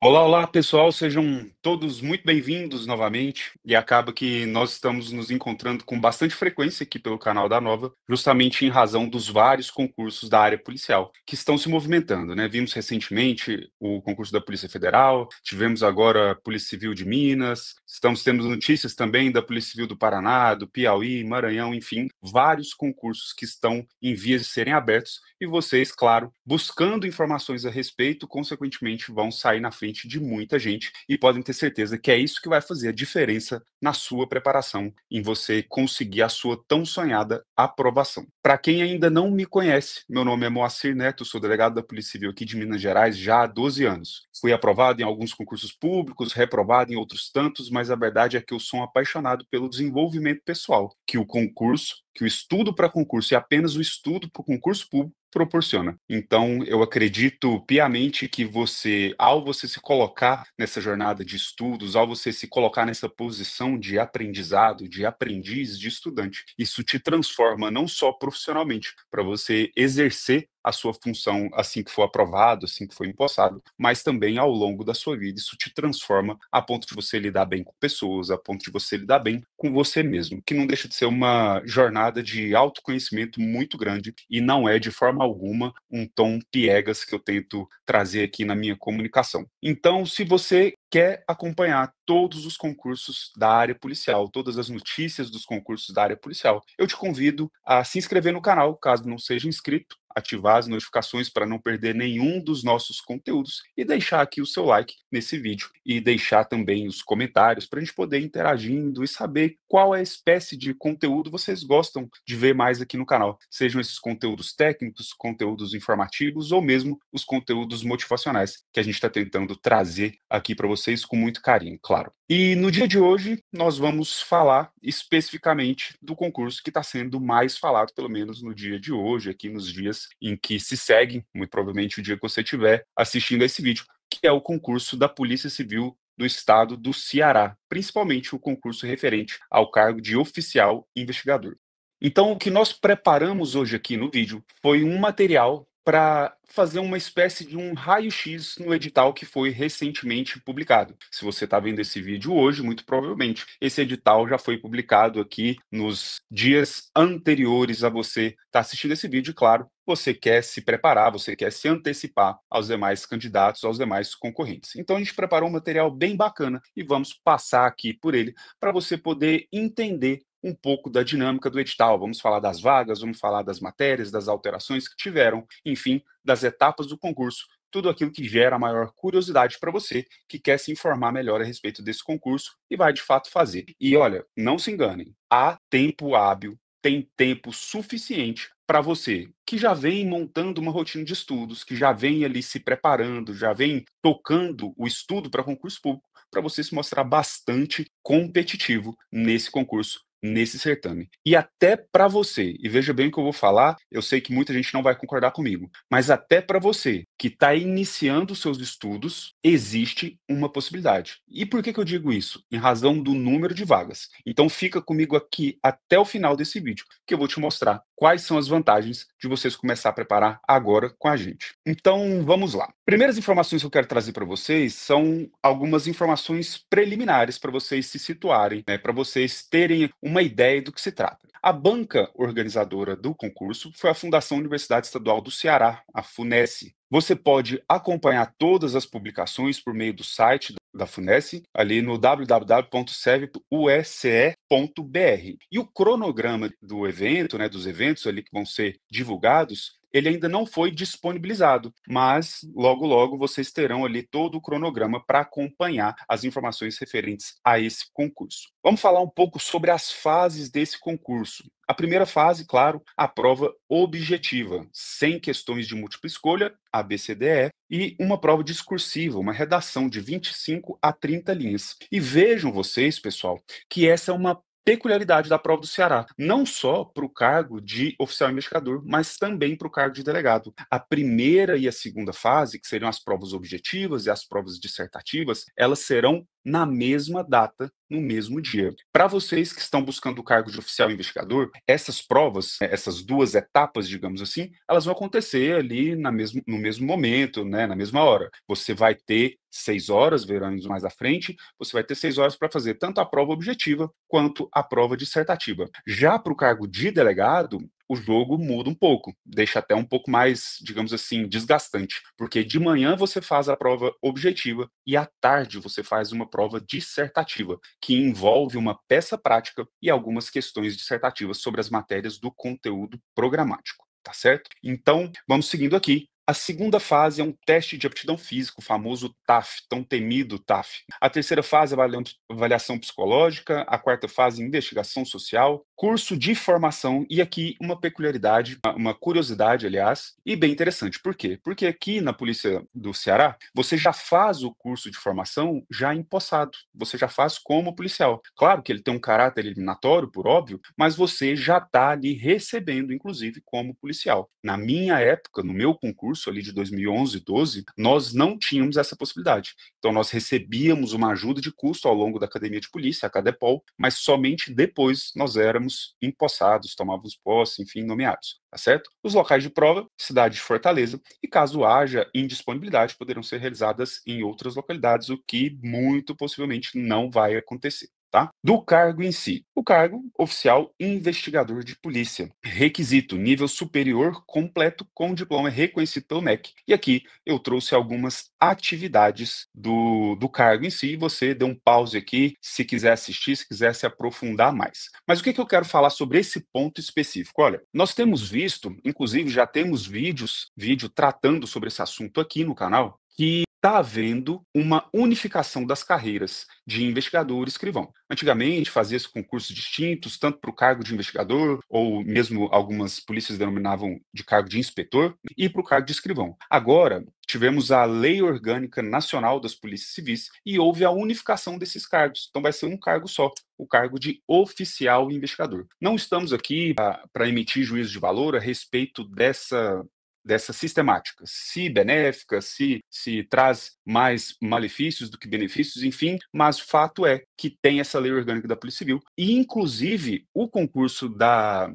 Olá, olá, pessoal, sejam todos muito bem-vindos novamente. E acaba que nós estamos nos encontrando com bastante frequência aqui pelo canal da Nova, justamente em razão dos vários concursos da área policial que estão se movimentando, né? Vimos recentemente o concurso da Polícia Federal, tivemos agora a Polícia Civil de Minas, estamos tendo notícias também da Polícia Civil do Paraná, do Piauí, Maranhão, enfim, vários concursos que estão em vias de serem abertos e vocês, claro, buscando informações a respeito, consequentemente vão sair na frente de muita gente e podem ter certeza que é isso que vai fazer a diferença na sua preparação, em você conseguir a sua tão sonhada aprovação. Para quem ainda não me conhece, meu nome é Moacir Neto, sou delegado da Polícia Civil aqui de Minas Gerais já há 12 anos. Fui aprovado em alguns concursos públicos, reprovado em outros tantos, mas a verdade é que eu sou um apaixonado pelo desenvolvimento pessoal, que o concurso, que o estudo para concurso e apenas o estudo para o concurso público proporciona. Então, eu acredito piamente que você, ao você se colocar nessa jornada de estudos, ao você se colocar nessa posição de aprendizado, de aprendiz, de estudante, isso te transforma não só profissionalmente, para você exercer a sua função assim que for aprovado, assim que for empossado, mas também ao longo da sua vida. Isso te transforma a ponto de você lidar bem com pessoas, a ponto de você lidar bem com você mesmo, que não deixa de ser uma jornada de autoconhecimento muito grande e não é de forma alguma um tom piegas que eu tento trazer aqui na minha comunicação. Então, se você quer acompanhar todos os concursos da área policial, todas as notícias dos concursos da área policial, eu te convido a se inscrever no canal, caso não seja inscrito, ativar as notificações para não perder nenhum dos nossos conteúdos e deixar aqui o seu like nesse vídeo e deixar também os comentários para a gente poder interagindo e saber qual é a espécie de conteúdo vocês gostam de ver mais aqui no canal, sejam esses conteúdos técnicos, conteúdos informativos ou mesmo os conteúdos motivacionais que a gente está tentando trazer aqui para vocês com muito carinho, claro. E no dia de hoje nós vamos falar especificamente do concurso que está sendo mais falado, pelo menos no dia de hoje, aqui nos dias em que se seguem, muito provavelmente o dia que você estiver assistindo a esse vídeo, que é o concurso da Polícia Civil do Estado do Ceará, principalmente o concurso referente ao cargo de oficial investigador. Então, o que nós preparamos hoje aqui no vídeo foi um material para fazer uma espécie de um raio-x no edital que foi recentemente publicado. Se você está vendo esse vídeo hoje, muito provavelmente esse edital já foi publicado aqui nos dias anteriores a você estar assistindo esse vídeo, e, claro. Você quer se preparar, você quer se antecipar aos demais candidatos, aos demais concorrentes. Então, a gente preparou um material bem bacana e vamos passar aqui por ele para você poder entender um pouco da dinâmica do edital. Vamos falar das vagas, vamos falar das matérias, das alterações que tiveram, enfim, das etapas do concurso, tudo aquilo que gera maior curiosidade para você que quer se informar melhor a respeito desse concurso e vai de fato fazer. E olha, não se enganem, há tempo hábil, tem tempo suficiente para você que já vem montando uma rotina de estudos, que já vem ali se preparando, já vem tocando o estudo para concurso público, para você se mostrar bastante competitivo nesse concurso, nesse certame. E até para você, e veja bem o que eu vou falar, eu sei que muita gente não vai concordar comigo, mas até para você que está iniciando os seus estudos, existe uma possibilidade. E por que eu digo isso? Em razão do número de vagas. Então fica comigo aqui até o final desse vídeo, que eu vou te mostrar quais são as vantagens de vocês começar a preparar agora com a gente. Então vamos lá. Primeiras informações que eu quero trazer para vocês são algumas informações preliminares para vocês se situarem, né, para vocês terem uma ideia do que se trata. A banca organizadora do concurso foi a Fundação Universidade Estadual do Ceará, a FUNESC. Você pode acompanhar todas as publicações por meio do site da FUNESC, ali no www.cevusce.br. E o cronograma do evento, né, dos eventos ali que vão ser divulgados, ele ainda não foi disponibilizado, mas logo logo vocês terão ali todo o cronograma para acompanhar as informações referentes a esse concurso. Vamos falar um pouco sobre as fases desse concurso. A primeira fase, claro, a prova objetiva, sem questões de múltipla escolha, ABCDE, e uma prova discursiva, uma redação de 25 a 30 linhas. E vejam vocês, pessoal, que essa é uma peculiaridade da prova do Ceará, não só para o cargo de oficial investigador, mas também para o cargo de delegado. A primeira e a segunda fase, que seriam as provas objetivas e as provas dissertativas, elas serão na mesma data, no mesmo dia. Para vocês que estão buscando o cargo de oficial investigador, essas provas, essas duas etapas, digamos assim, elas vão acontecer ali no mesmo momento, né, na mesma hora. Você vai ter 6 horas, veremos mais à frente, você vai ter 6 horas para fazer tanto a prova objetiva quanto a prova dissertativa. Já para o cargo de delegado, o jogo muda um pouco, deixa até um pouco mais, digamos assim, desgastante, porque de manhã você faz a prova objetiva e à tarde você faz uma prova dissertativa, que envolve uma peça prática e algumas questões dissertativas sobre as matérias do conteúdo programático, tá certo? Então, vamos seguindo aqui. A segunda fase é um teste de aptidão física, o famoso TAF, tão temido TAF. A terceira fase é avaliação psicológica, a quarta fase, investigação social, curso de formação, e aqui uma peculiaridade, uma curiosidade, aliás, e bem interessante. Por quê? Porque aqui na Polícia do Ceará, você já faz o curso de formação já empossado, você já faz como policial. Claro que ele tem um caráter eliminatório, por óbvio, mas você já está ali recebendo, inclusive, como policial. Na minha época, no meu concurso, ali de 2011, 12, nós não tínhamos essa possibilidade. Então, nós recebíamos uma ajuda de custo ao longo da Academia de Polícia, a Cadepol, mas somente depois nós éramos empossados, tomávamos posse, enfim, nomeados, tá certo? Os locais de prova, cidade de Fortaleza, e caso haja indisponibilidade, poderão ser realizadas em outras localidades, o que muito possivelmente não vai acontecer. Tá? Do cargo em si. O cargo oficial investigador de polícia. Requisito: nível superior completo com diploma reconhecido pelo MEC. E aqui eu trouxe algumas atividades do cargo em si. Você dê um pause aqui se quiser assistir, se quiser se aprofundar mais. Mas o que eu quero falar sobre esse ponto específico? Olha, nós temos visto, inclusive já temos vídeo tratando sobre esse assunto aqui no canal, que está havendo uma unificação das carreiras de investigador e escrivão. Antigamente fazia-se concursos distintos, tanto para o cargo de investigador, ou mesmo algumas polícias denominavam de cargo de inspetor, e para o cargo de escrivão. Agora, tivemos a Lei Orgânica Nacional das Polícias Civis e houve a unificação desses cargos. Então vai ser um cargo só, o cargo de oficial investigador. Não estamos aqui para emitir juízo de valor a respeito dessa sistemática, se benéfica, se traz mais malefícios do que benefícios, enfim, mas o fato é que tem essa lei orgânica da Polícia Civil e, inclusive, o concurso da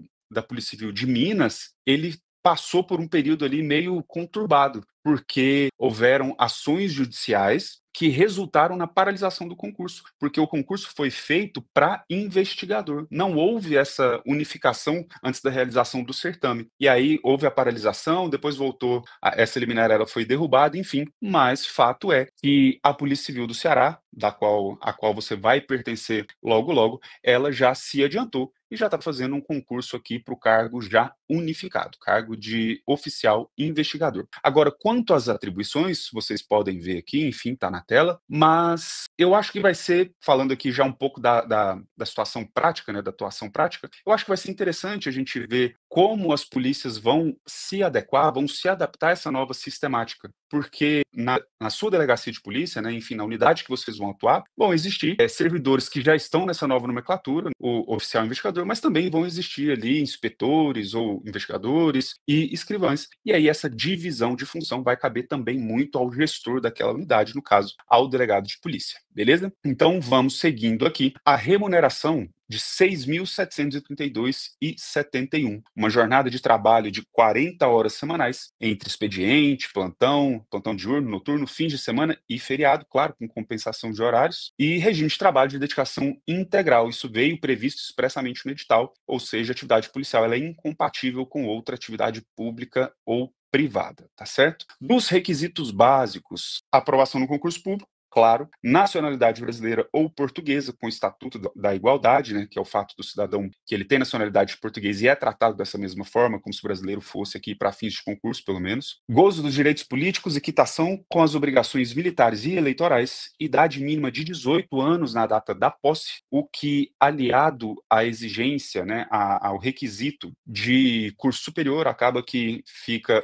Polícia Civil de Minas, ele passou por um período ali meio conturbado, porque houveram ações judiciais que resultaram na paralisação do concurso, porque o concurso foi feito para investigador. Não houve essa unificação antes da realização do certame. E aí houve a paralisação, depois voltou, essa liminar ela foi derrubada, enfim. Mas fato é que a Polícia Civil do Ceará, a qual você vai pertencer logo logo, ela já se adiantou e já está fazendo um concurso aqui para o cargo já unificado, cargo de oficial investigador. Agora, quanto às atribuições, vocês podem ver aqui, enfim, está na tela, mas eu acho que vai ser, falando aqui já um pouco da situação prática, né, da atuação prática, eu acho que vai ser interessante a gente ver como as polícias vão se adequar, vão se adaptar a essa nova sistemática, porque na sua delegacia de polícia, né, enfim, na unidade que vocês vão atuar, vão existir servidores que já estão nessa nova nomenclatura, o oficial investigador, mas também vão existir ali inspetores ou investigadores e escrivães. E aí essa divisão de função vai caber também muito ao gestor daquela unidade, no caso, ao delegado de polícia, beleza? Então vamos seguindo aqui. A remuneração de R$ 6.732,71. Uma jornada de trabalho de 40 horas semanais, entre expediente, plantão diurno, noturno, fins de semana e feriado, claro, com compensação de horários, e regime de trabalho de dedicação integral. Isso veio previsto expressamente no edital, ou seja, a atividade policial ela é incompatível com outra atividade pública ou privada, tá certo? Dos requisitos básicos, aprovação no concurso público, claro, nacionalidade brasileira ou portuguesa, com o Estatuto da Igualdade, né, que é o fato do cidadão que ele tem nacionalidade portuguesa e é tratado dessa mesma forma, como se o brasileiro fosse aqui para fins de concurso, pelo menos. Gozo dos direitos políticos e quitação com as obrigações militares e eleitorais, idade mínima de 18 anos na data da posse, o que, aliado à exigência, né, ao requisito de curso superior, acaba que fica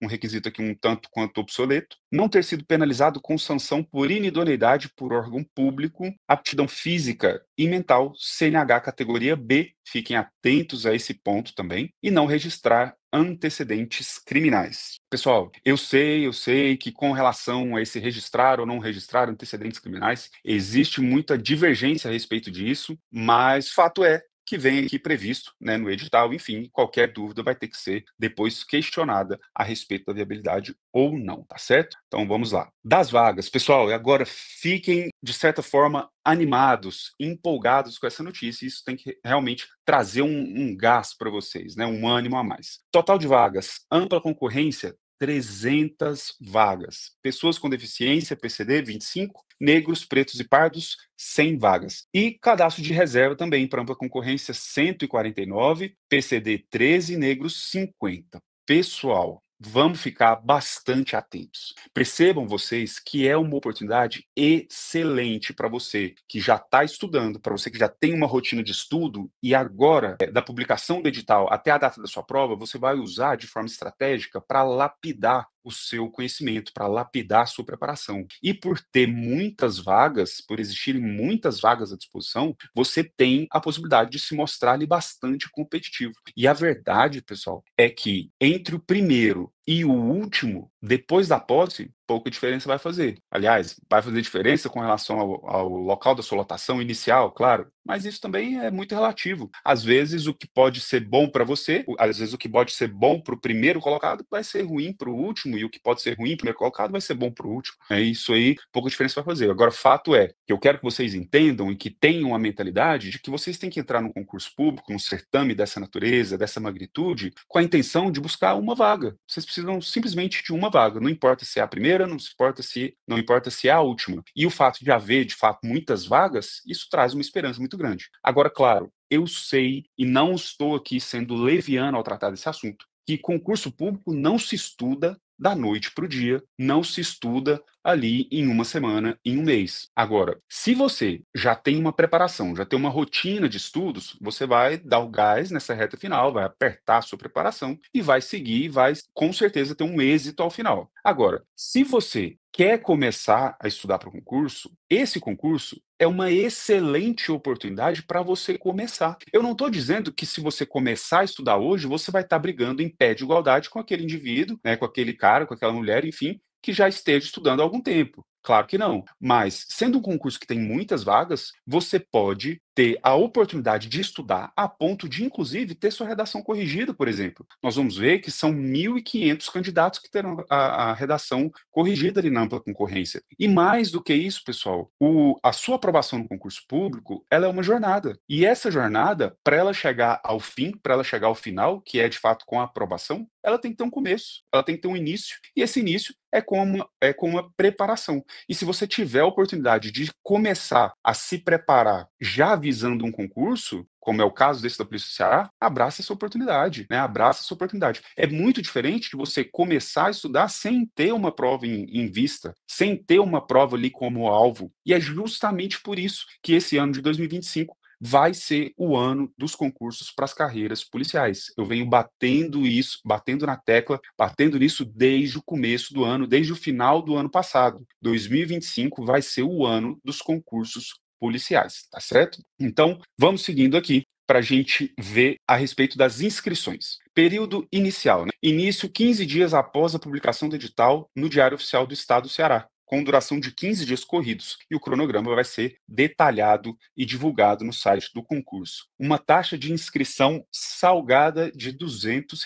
um requisito aqui um tanto quanto obsoleto, não ter sido penalizado com sanção por inidoneidade por órgão público, aptidão física e mental, CNH categoria B, fiquem atentos a esse ponto também, e não registrar antecedentes criminais. Pessoal, eu sei que com relação a esse registrar ou não registrar antecedentes criminais, existe muita divergência a respeito disso, mas fato é que vem aqui previsto, né, no edital, enfim, qualquer dúvida vai ter que ser depois questionada a respeito da viabilidade ou não, tá certo? Então vamos lá. Das vagas, pessoal, e agora fiquem, de certa forma, animados, empolgados com essa notícia, isso tem que realmente trazer um gás para vocês, né, um ânimo a mais. Total de vagas, ampla concorrência, 300 vagas. Pessoas com deficiência, PCD, 25. Negros, pretos e pardos, 100 vagas. E cadastro de reserva também, para ampla concorrência, 149. PCD, 13. Negros, 50. Pessoal, vamos ficar bastante atentos. Percebam vocês que é uma oportunidade excelente para você que já está estudando, para você que já tem uma rotina de estudo e agora, da publicação do edital até a data da sua prova, você vai usar de forma estratégica para lapidar o seu conhecimento, para lapidar a sua preparação. E por ter muitas vagas, por existirem muitas vagas à disposição, você tem a possibilidade de se mostrar ali bastante competitivo. E a verdade, pessoal, é que entre o primeiro e o último, depois da posse, pouca diferença vai fazer. Aliás, vai fazer diferença com relação ao local da sua lotação inicial, claro, mas isso também é muito relativo. Às vezes, o que pode ser bom para você, às vezes, o que pode ser bom para o primeiro colocado vai ser ruim para o último, e o que pode ser ruim para o primeiro colocado vai ser bom para o último. É isso aí, pouca diferença vai fazer. Agora, fato é que eu quero que vocês entendam e que tenham a mentalidade de que vocês têm que entrar num concurso público, num certame dessa natureza, dessa magnitude, com a intenção de buscar uma vaga. Vocês precisam simplesmente de uma vaga, não importa se é a primeira, não importa se é a última. E o fato de haver, de fato, muitas vagas, isso traz uma esperança muito grande. Agora, claro, eu sei, e não estou aqui sendo leviano ao tratar desse assunto, que concurso público não se estuda da noite para o dia, não se estuda ali em uma semana, em um mês. Agora, se você já tem uma preparação, já tem uma rotina de estudos, você vai dar o gás nessa reta final, vai apertar a sua preparação e vai seguir, vai com certeza ter um êxito ao final. Agora, se você quer começar a estudar para o concurso, esse concurso é uma excelente oportunidade para você começar. Eu não estou dizendo que se você começar a estudar hoje, você vai estar brigando em pé de igualdade com aquele indivíduo, né, com aquele cara, com aquela mulher, enfim, que já esteja estudando há algum tempo. Claro que não. Mas, sendo um concurso que tem muitas vagas, você pode ter a oportunidade de estudar a ponto de, inclusive, ter sua redação corrigida, por exemplo. Nós vamos ver que são 1.500 candidatos que terão a redação corrigida ali na ampla concorrência. E mais do que isso, pessoal, a sua aprovação no concurso público, ela é uma jornada. E essa jornada, para ela chegar ao fim, para ela chegar ao final, que é de fato com a aprovação, ela tem que ter um começo, ela tem que ter um início, e esse início é com uma preparação. E se você tiver a oportunidade de começar a se preparar já visando um concurso, como é o caso desse da Polícia do Ceará, abraça essa oportunidade, né? Abraça essa oportunidade. É muito diferente de você começar a estudar sem ter uma prova em vista, sem ter uma prova ali como alvo. E é justamente por isso que esse ano de 2025 vai ser o ano dos concursos para as carreiras policiais. Eu venho batendo isso, batendo na tecla, batendo nisso desde o começo do ano, desde o final do ano passado. 2025 vai ser o ano dos concursos policiais, tá certo? Então, vamos seguindo aqui para a gente ver a respeito das inscrições. Período inicial, né? Início 15 dias após a publicação do edital no Diário Oficial do Estado do Ceará, com duração de 15 dias corridos, e o cronograma vai ser detalhado e divulgado no site do concurso. Uma taxa de inscrição salgada de R$ 200,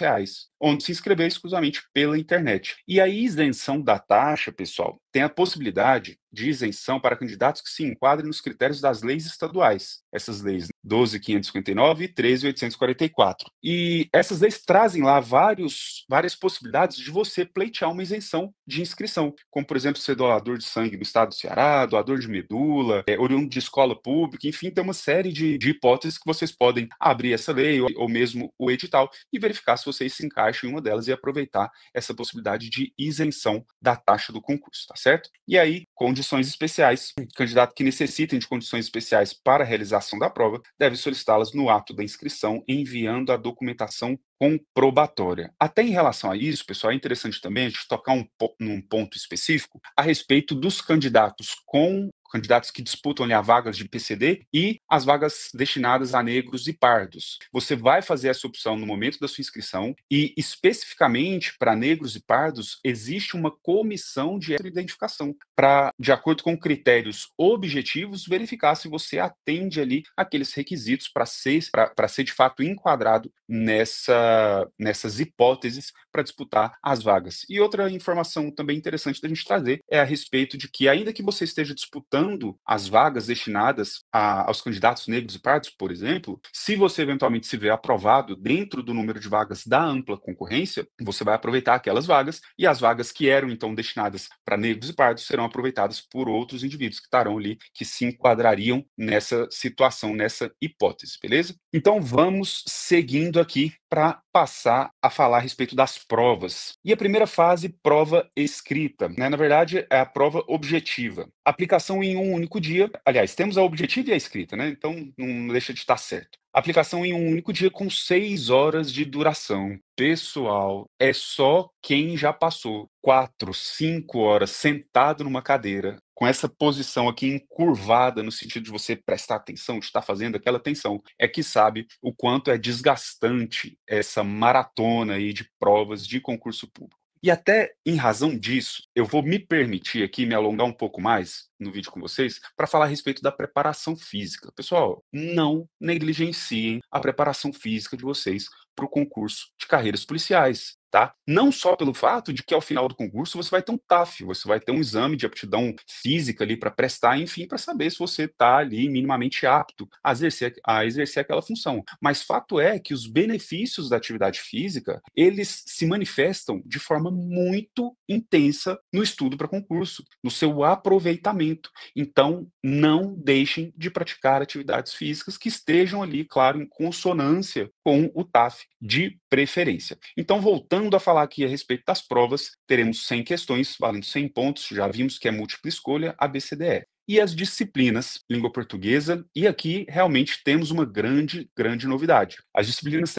onde se inscrever exclusivamente pela internet. E a isenção da taxa, pessoal, tem a possibilidade de isenção para candidatos que se enquadrem nos critérios das leis estaduais. Essas leis 12.559 e 13.844. E essas leis trazem lá várias possibilidades de você pleitear uma isenção de inscrição, como, por exemplo, ser doador de sangue no estado do Ceará, doador de medula, oriundo de escola pública, enfim, tem uma série de hipóteses que vocês podem abrir essa lei ou mesmo o edital e verificar se vocês se encaixam em uma delas e aproveitar essa possibilidade de isenção da taxa do concurso, tá certo? E aí, condições especiais. Candidato que necessitem de condições especiais para a realização da prova deve solicitá-las no ato da inscrição, enviando a documentação comprobatória. Até em relação a isso, pessoal, é interessante também a gente tocar num ponto específico a respeito dos candidatos com candidatos que disputam ali a vagas de PCD e as vagas destinadas a negros e pardos. Você vai fazer essa opção no momento da sua inscrição e, especificamente para negros e pardos, existe uma comissão de identificação para, de acordo com critérios objetivos, verificar se você atende ali aqueles requisitos para ser de fato enquadrado nessas hipóteses para disputar as vagas. E outra informação também interessante da gente trazer é a respeito de que, ainda que você esteja disputando as vagas destinadas aos candidatos negros e pardos, por exemplo, se você eventualmente se vê aprovado dentro do número de vagas da ampla concorrência, você vai aproveitar aquelas vagas, e as vagas que eram então destinadas para negros e pardos serão aproveitadas por outros indivíduos que estarão ali, que se enquadrariam nessa situação, nessa hipótese, beleza? Então vamos seguindo aqui para passar a falar a respeito das provas. E a primeira fase, prova escrita, né? Na verdade, é a prova objetiva. Aplicação em um único dia. Aliás, temos a objetiva e a escrita, né? Então não deixa de estar certo. Aplicação em um único dia com 6 horas de duração. Pessoal, é só quem já passou 4, 5 horas sentado numa cadeira, com essa posição aqui encurvada, no sentido de você prestar atenção, de estar fazendo aquela atenção, é que sabe o quanto é desgastante essa maratona aí de provas de concurso público. E até em razão disso, eu vou me permitir aqui me alongar um pouco mais no vídeo com vocês para falar a respeito da preparação física. Pessoal, não negligenciem a preparação física de vocês para o concurso de carreiras policiais, tá? Não só pelo fato de que ao final do concurso você vai ter um TAF, você vai ter um exame de aptidão física ali para prestar, enfim, para saber se você está ali minimamente apto a exercer aquela função. Mas fato é que os benefícios da atividade física, eles se manifestam de forma muito intensa no estudo para concurso, no seu aproveitamento. Então, não deixem de praticar atividades físicas que estejam ali, claro, em consonância com o TAF de preferência. Então, voltando a falar aqui a respeito das provas, teremos 100 questões, valendo 100 pontos, já vimos que é múltipla escolha, ABCDE. E as disciplinas, língua portuguesa, e aqui realmente temos uma grande novidade.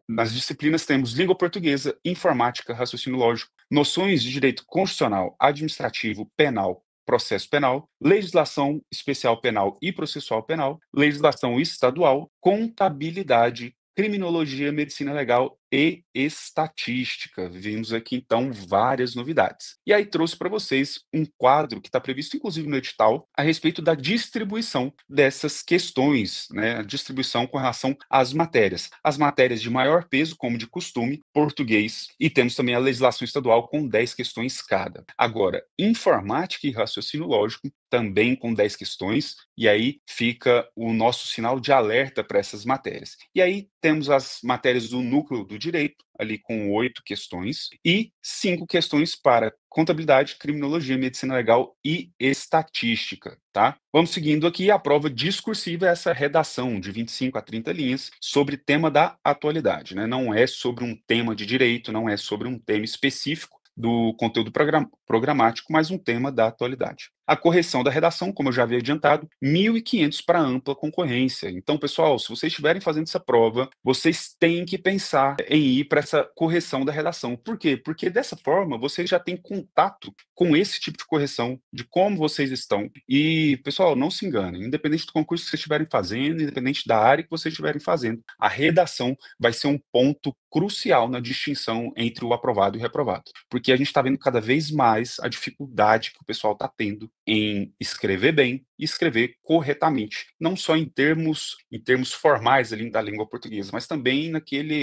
Nas disciplinas temos língua portuguesa, informática, raciocínio lógico, noções de direito constitucional, administrativo, penal, processo penal, legislação especial penal e processual penal, legislação estadual, contabilidade, criminologia, medicina legal e estatística. Vimos aqui, então, várias novidades. E aí trouxe para vocês um quadro que está previsto, inclusive, no edital, a respeito da distribuição dessas questões, né? A distribuição com relação às matérias. As matérias de maior peso, como de costume, português, e temos também a legislação estadual com 10 questões cada. Agora, informática e raciocínio lógico, também com 10 questões, e aí fica o nosso sinal de alerta para essas matérias. E aí temos as matérias do núcleo do direito, ali com 8 questões, e 5 questões para contabilidade, criminologia, medicina legal e estatística, tá? Vamos seguindo aqui, a prova discursiva é essa redação de 25 a 30 linhas sobre tema da atualidade, né? Não é sobre um tema de direito, não é sobre um tema específico do conteúdo programático, mas um tema da atualidade. A correção da redação, como eu já havia adiantado, 1.500 para ampla concorrência. Então, pessoal, se vocês estiverem fazendo essa prova, vocês têm que pensar em ir para essa correção da redação. Por quê? Porque dessa forma, vocês já têm contato com esse tipo de correção, de como vocês estão. E, pessoal, não se enganem, independente do concurso que vocês estiverem fazendo, independente da área que vocês estiverem fazendo, a redação vai ser um ponto crucial na distinção entre o aprovado e o reprovado. Porque a gente está vendo cada vez mais a dificuldade que o pessoal está tendo em escrever bem e escrever corretamente, não só em termos formais ali da língua portuguesa, mas também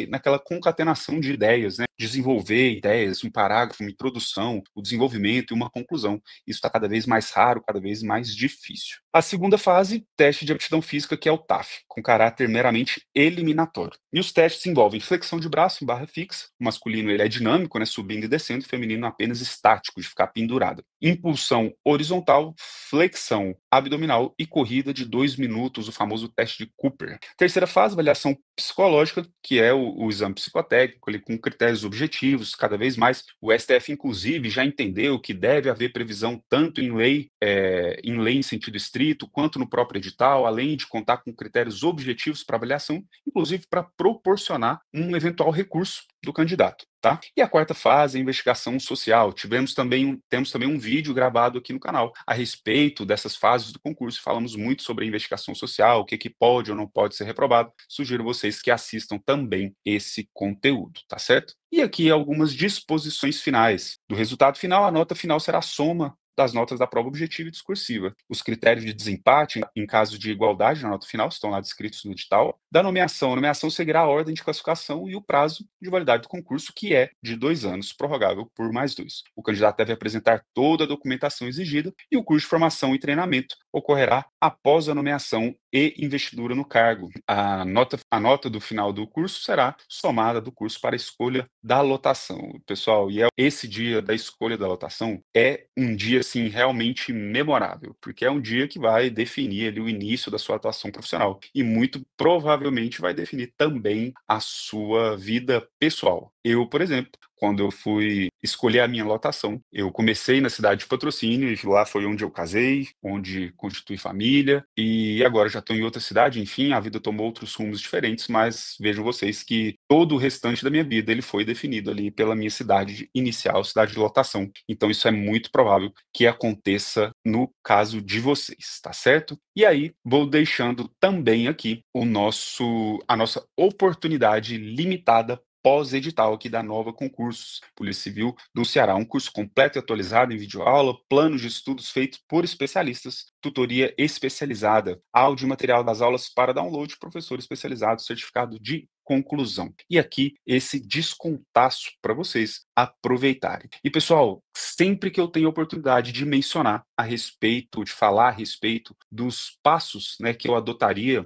naquela concatenação de ideias, né? Desenvolver ideias, um parágrafo, uma introdução, o desenvolvimento e uma conclusão. Isso está cada vez mais raro, cada vez mais difícil. A segunda fase, teste de aptidão física, que é o TAF, com caráter meramente eliminatório. E os testes envolvem flexão de braço em barra fixa, o masculino ele é dinâmico, né, subindo e descendo, o feminino apenas estático, de ficar pendurado. Impulsão horizontal, flexão abdominal e corrida de 2 minutos, o famoso teste de Cooper. Terceira fase, avaliação psicológica, que é o exame psicotécnico, ali, com critérios objetivos, cada vez mais. O STF, inclusive, já entendeu que deve haver previsão tanto em lei em sentido estrito, quanto no próprio edital, além de contar com critérios objetivos para avaliação, inclusive para proporcionar um eventual recurso do candidato. Tá? E a quarta fase, a investigação social. Temos também um vídeo gravado aqui no canal a respeito dessas fases do concurso. Falamos muito sobre a investigação social, o que pode ou não pode ser reprovado. Sugiro vocês que assistam também esse conteúdo, tá certo? E aqui algumas disposições finais. Do resultado final, a nota final será a soma das notas da prova objetiva e discursiva. Os critérios de desempate, em caso de igualdade na nota final, estão lá descritos no edital. Da nomeação, a nomeação seguirá a ordem de classificação e o prazo de validade do concurso, que é de 2 anos, prorrogável por mais 2. O candidato deve apresentar toda a documentação exigida e o curso de formação e treinamento ocorrerá após a nomeação e investidura no cargo. A nota do final do curso será somada do curso para a escolha da lotação. Pessoal, esse dia da escolha da lotação é um dia assim realmente memorável, porque é um dia que vai definir ali o início da sua atuação profissional e muito provavelmente vai definir também a sua vida pessoal. Eu, por exemplo, quando eu fui escolher a minha lotação, eu comecei na cidade de Patrocínio, e lá foi onde eu casei, onde constitui família, e agora já estou em outra cidade, enfim, a vida tomou outros rumos diferentes, mas vejam vocês que todo o restante da minha vida ele foi definido ali pela minha cidade inicial, cidade de lotação. Então isso é muito provável que aconteça no caso de vocês, tá certo? E aí, vou deixando também aqui a nossa oportunidade limitada pós-edital aqui da Nova Concursos, Polícia Civil do Ceará. Um curso completo e atualizado em videoaula, planos de estudos feitos por especialistas, tutoria especializada, áudio e material das aulas para download, professor especializado, certificado de conclusão. E aqui esse descontaço para vocês aproveitarem. E pessoal, sempre que eu tenho a oportunidade de mencionar a respeito, de falar a respeito dos passos, né, que eu adotaria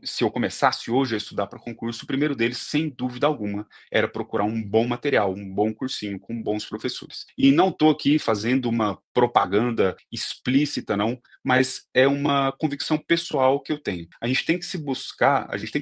se eu começasse hoje a estudar para concurso, o primeiro deles, sem dúvida alguma, era procurar um bom material, um bom cursinho com bons professores. E não estou aqui fazendo uma propaganda explícita, não, mas é uma convicção pessoal que eu tenho. A gente tem que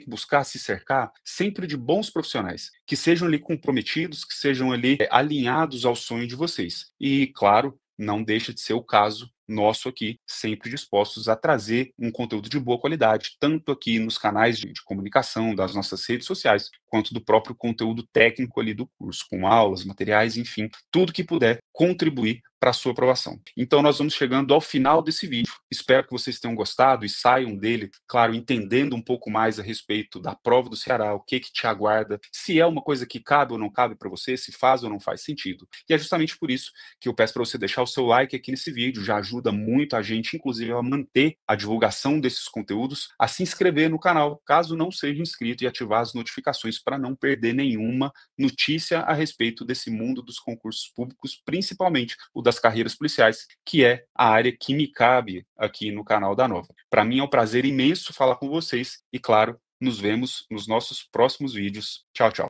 buscar se cercar sempre de bons profissionais, que sejam ali comprometidos, que sejam ali alinhados ao sonho de vocês. E, claro, não deixa de ser o caso nosso aqui, sempre dispostos a trazer um conteúdo de boa qualidade, tanto aqui nos canais de comunicação das nossas redes sociais, quanto do próprio conteúdo técnico ali do curso, com aulas, materiais, enfim, tudo que puder contribuir para a sua aprovação. Então, nós vamos chegando ao final desse vídeo. Espero que vocês tenham gostado e saiam dele, claro, entendendo um pouco mais a respeito da prova do Ceará, o que te aguarda, se é uma coisa que cabe ou não cabe para você, se faz ou não faz sentido. E é justamente por isso que eu peço para você deixar o seu like aqui nesse vídeo, já ajuda muito a gente, inclusive, a manter a divulgação desses conteúdos, a se inscrever no canal, caso não seja inscrito, e ativar as notificações para não perder nenhuma notícia a respeito desse mundo dos concursos públicos, principalmente o das carreiras policiais, que é a área que me cabe aqui no canal da Nova. Para mim é um prazer imenso falar com vocês e, claro, nos vemos nos nossos próximos vídeos. Tchau, tchau.